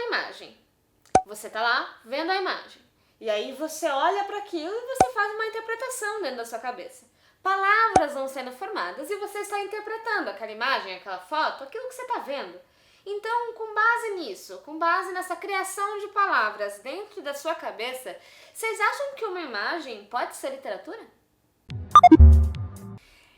imagem. Você tá lá vendo a imagem. E aí você olha para aquilo e você faz uma interpretação dentro da sua cabeça. Palavras vão sendo formadas e você está interpretando aquela imagem, aquela foto, aquilo que você está vendo. Então, com base nisso, com base nessa criação de palavras dentro da sua cabeça, vocês acham que uma imagem pode ser literatura?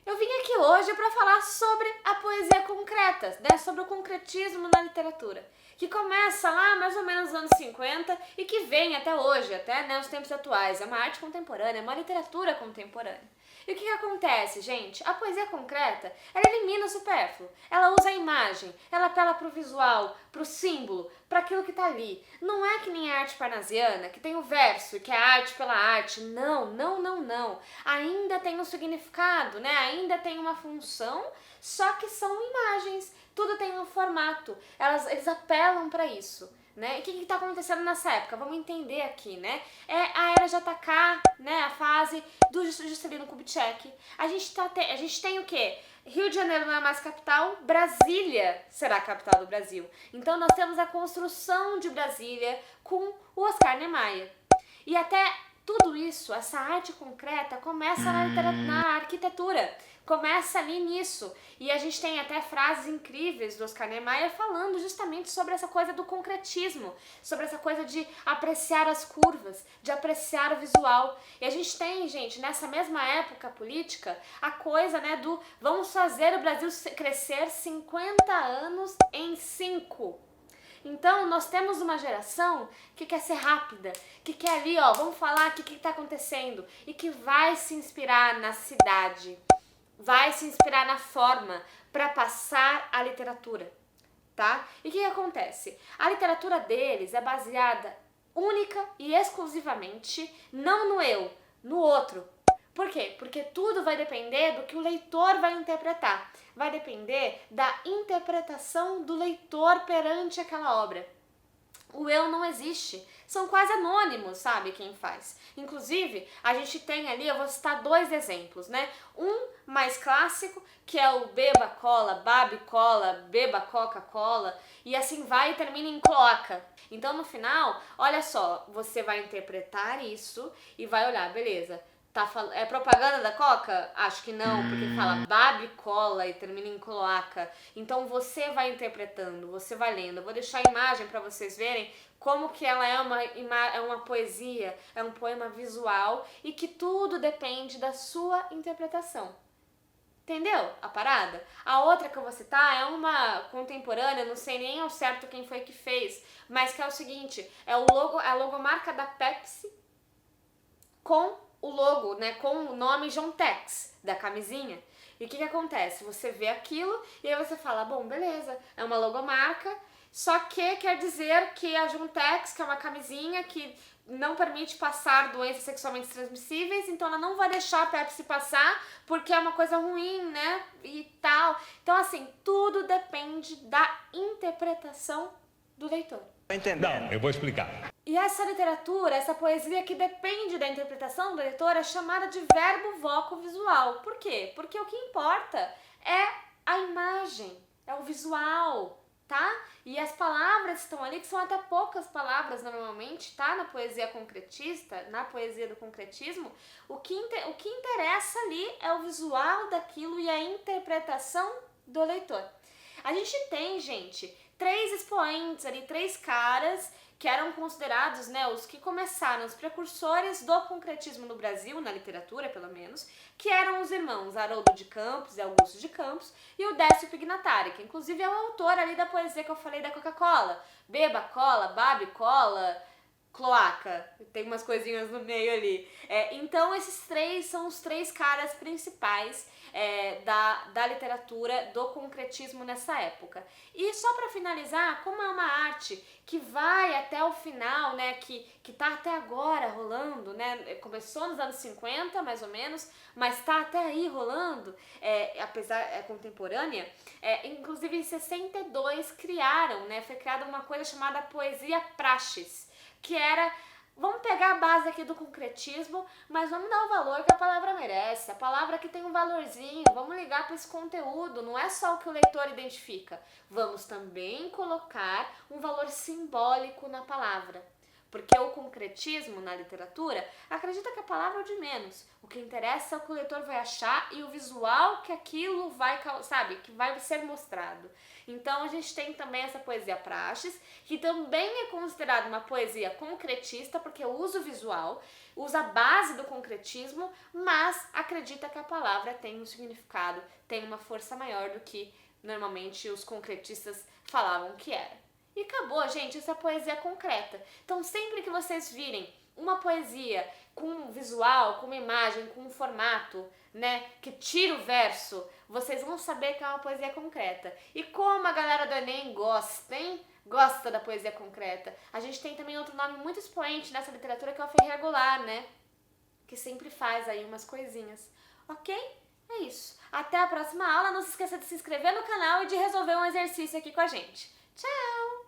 Eu vim aqui hoje para falar sobre a poesia concreta, né? Sobre o concretismo na literatura, que começa lá mais ou menos nos anos 50 e que vem até hoje, até né, os tempos atuais. É uma arte contemporânea, é uma literatura contemporânea. E o que acontece, gente? A poesia concreta, ela elimina o supérfluo, ela usa a imagem, ela apela para o visual, para o símbolo, para aquilo que está ali. Não é que nem a arte parnasiana, que tem o verso e que é arte pela arte. Não, não, não, não. Ainda tem um significado, né? Ainda tem uma função, só que são imagens. Tudo tem um formato. Eles apelam para isso. Né? E o que está acontecendo nessa época? Vamos entender aqui, né? É a era JK, né? A fase do Juscelino Kubitschek. A gente tem o quê? Rio de Janeiro não é mais capital, Brasília será a capital do Brasil. Então nós temos a construção de Brasília com o Oscar Niemeyer. E até tudo isso, essa arte concreta, começa na arquitetura. Começa ali nisso. E a gente tem até frases incríveis do Oscar Niemeyer falando justamente sobre essa coisa do concretismo, sobre essa coisa de apreciar as curvas, de apreciar o visual. E a gente tem, gente, nessa mesma época política, a coisa, né, do vamos fazer o Brasil crescer 50 anos em 5. Então, nós temos uma geração que quer ser rápida, que quer ali, ó, vamos falar aqui o que está acontecendo e que vai se inspirar na cidade, vai se inspirar na forma para passar a literatura, tá? E o que acontece? A literatura deles é baseada única e exclusivamente não no eu, no outro. Por quê? Porque tudo vai depender do que o leitor vai interpretar. Vai depender da interpretação do leitor perante aquela obra. O eu não existe. São quase anônimos, sabe, quem faz. Inclusive, a gente tem ali, eu vou citar 2 exemplos, né? Um mais clássico, que é o beba cola, babe cola, beba Coca-Cola, e assim vai e termina em cloaca. Então, no final, olha só, você vai interpretar isso e vai olhar, beleza. É propaganda da Coca? Acho que não, porque fala babe cola e termina em cloaca. Então você vai interpretando, você vai lendo. Eu vou deixar a imagem para vocês verem como que ela é uma poesia, é um poema visual e que tudo depende da sua interpretação. Entendeu a parada? A outra que eu vou citar é uma contemporânea, não sei nem ao certo quem foi que fez, mas que é o seguinte, é a logomarca da Pepsi com o logo, né, com o nome John Tex, da camisinha. E o que acontece? Você vê aquilo e aí você fala, bom, beleza, é uma logomarca, só que quer dizer que a John Tex, que é uma camisinha que não permite passar doenças sexualmente transmissíveis, então ela não vai deixar a Pepsi passar porque é uma coisa ruim, né, e tal. Então, assim, tudo depende da interpretação do leitor. Não, eu vou explicar. E essa literatura, essa poesia que depende da interpretação do leitor é chamada de verbo voco visual. Por quê? Porque o que importa é a imagem, é o visual, tá? E as palavras que estão ali, que são até poucas palavras normalmente, tá? Na poesia concretista, na poesia do concretismo, o que interessa ali é o visual daquilo e a interpretação do leitor. A gente tem, gente, 3 expoentes ali, 3 caras que eram considerados, né, os que começaram, os precursores do concretismo no Brasil, na literatura pelo menos, que eram os irmãos Haroldo de Campos e Augusto de Campos e o Décio Pignatari, que inclusive é o autor ali da poesia que eu falei da Coca-Cola, beba cola, babe cola, cloaca, tem umas coisinhas no meio ali. Então esses 3 são os 3 caras principais da literatura, do concretismo nessa época. E só para finalizar, como é uma arte que vai até o final, né, que tá até agora rolando, né, começou nos anos 50 mais ou menos, mas tá até aí rolando, apesar contemporânea, inclusive em 62 criaram, né, foi criada uma coisa chamada poesia praxis, que era Vamos pegar a base aqui do concretismo, mas vamos dar o valor que a palavra merece. A palavra que tem um valorzinho, vamos ligar para esse conteúdo, não é só o que o leitor identifica. Vamos também colocar um valor simbólico na palavra. Porque o concretismo na literatura acredita que a palavra é o de menos. O que interessa é o que o leitor vai achar e o visual que aquilo vai, sabe, que vai ser mostrado. Então a gente tem também essa poesia praxis, que também é considerada uma poesia concretista, porque usa o visual, usa a base do concretismo, mas acredita que a palavra tem um significado, tem uma força maior do que normalmente os concretistas falavam que era. E acabou, gente, essa é a poesia concreta. Então, sempre que vocês virem uma poesia com um visual, com uma imagem, com um formato, né, que tira o verso, vocês vão saber que é uma poesia concreta. E como a galera do Enem gosta, hein? Gosta da poesia concreta. A gente tem também outro nome muito expoente nessa literatura que é o Ferreira Goulart, né? Que sempre faz aí umas coisinhas. Ok? É isso. Até a próxima aula. Não se esqueça de se inscrever no canal e de resolver um exercício aqui com a gente. Tchau!